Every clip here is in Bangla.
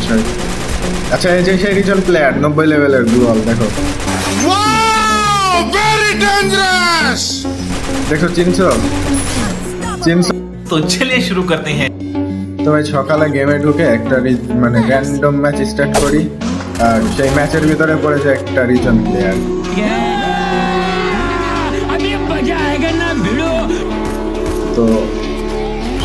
বিষয়। আচ্ছা এই যে সেই রিজন প্লেয়ার 90 লেভেলের গ্লোয়াল দেখো। দেখো চিনছো? तो चलिए शुरू करते हैं। তো ভাই সকালে গেমে ঢুকে একটা মানে র্যান্ডম ম্যাচ স্টার্ট করি, আর সেই ম্যাচের ভিতরে পড়েছে একটা রিজন প্লেয়ার। তো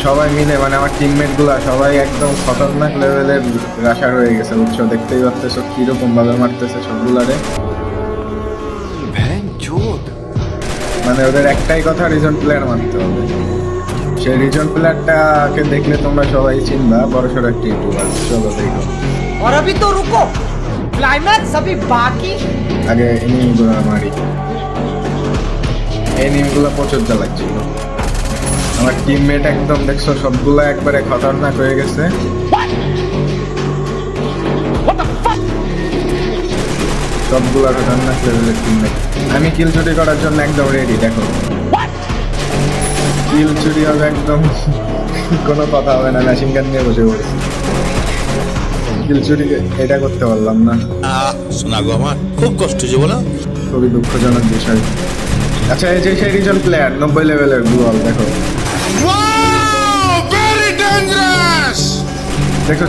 সবাই মিলে মানে আমার টিমমেট গুলা সবাই একদম খতরনাক লেভেলের রাশার হয়ে গেছে, বুঝছো? দেখতেই পাচ্তেছো কিরকম ভাবে মারতেছে সবগুলারে। মানে ওদের একটাই কথা, রিজন প্লেয়ার মারতে হবে। সেই রিজন প্লেয়ারটাকে দেখলে তোমরা সবাই চিনবা, বড়সড় একটা ইউটিউবার। চলো দেখো। और अभी तो रुको, क्लाइमैक्स अभी बाकी। আগে এনিমিগুলো মারি। এনিমিগুলো প্রচুর জ্বালাচ্ছিল। আমার টিমমেট একদম দেখছো সবগুলো একবারে খতরনাক হয়ে গেছে। সবগুলো খতরনাক লেভেলের টিমমেট। আমি কিল চুরি করার জন্য একদম রেডি। দেখো কিল চুরি হবে একদম, কোনো কথা হবে না, মেশিন গান নিয়ে বসে পড়েছি। কিল চুরি এটা করতে পারলাম না। শোনা গো, আমার খুব কষ্ট হচ্ছে বলো। খুবই দুঃখজনক বিষয়। আচ্ছা এই যে সেই রিজন প্লেয়ার 90 লেভেলের গ্লোয়াল দেখো। দেখো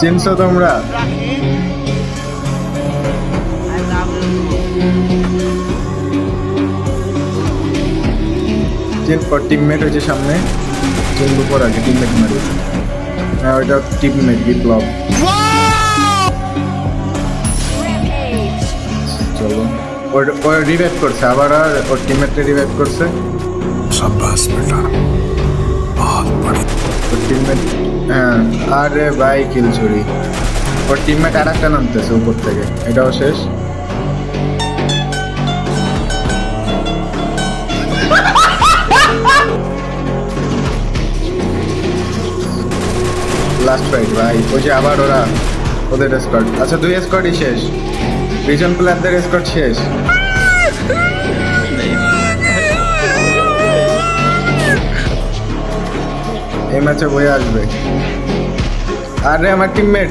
চিনছো তোমরা? টিমমেট হয়েছে সামনে, চিনবো পর আগে টিমমেট মারি। হ্যাঁ ওইটা টিমমেট বিপ্লব। চলো ওর রিভাইভ করছে আবার, আর ওর টিমমেটকে রিভাইভ করছে। শাবাশ বেটা, বহুত বড়। ওর টিমমেট, হ্যাঁ আরে ভাই কিল চুরি। ওর টিমমেট আর একটা নামতেছে উপর থেকে, এটাও শেষ। লাস্ট ফাইট ভাই, ওই যে আবার ওদের স্কোয়াড। আচ্ছা 2 স্কোয়াডই শেষ, রিজন প্লেয়ারদের স্কোয়াড শেষ। এই ম্যাচে বয়ে আসবে। আরে আমার টিমমেট,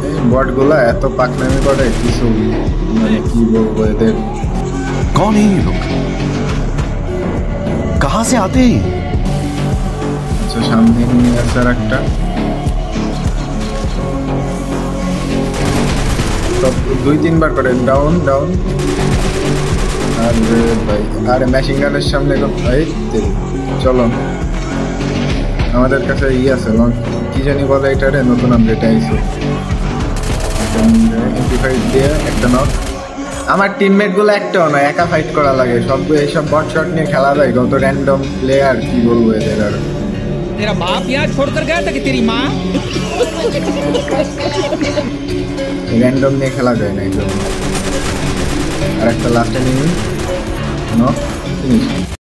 এই বটগুলা এত পাকনামি করে কিছু মানে কি বলবো এদের। कौन है ये लोग, कहाँ से आते हैं? আচ্ছা সামনে নিয়ে আসছে আর একটা। সব 2-3 বার করে ডাউন। আরে ভাই, আরে মেশিন গানের সামনে ভাই। চলো আমাদের কাছে আছে কি জানি বলে এটারে, নতুন আপডেট আইছে। এমপি5 দিয়ে একটা নক। আমার টিমমেট গুলো একটাও নয়, একা ফাইট করা লাগে। এইসব বট শট নিয়ে খেলা যায়, কত র্যান্ডম প্লেয়ার, কি বলবো এদের। আর तेरा बाप यहाँ छोड़कर गया था कि तेरी माँ? র্যান্ডম নিয়ে খেলা যায় না এই জন্য। আর একটা লাস্টে নিয়ে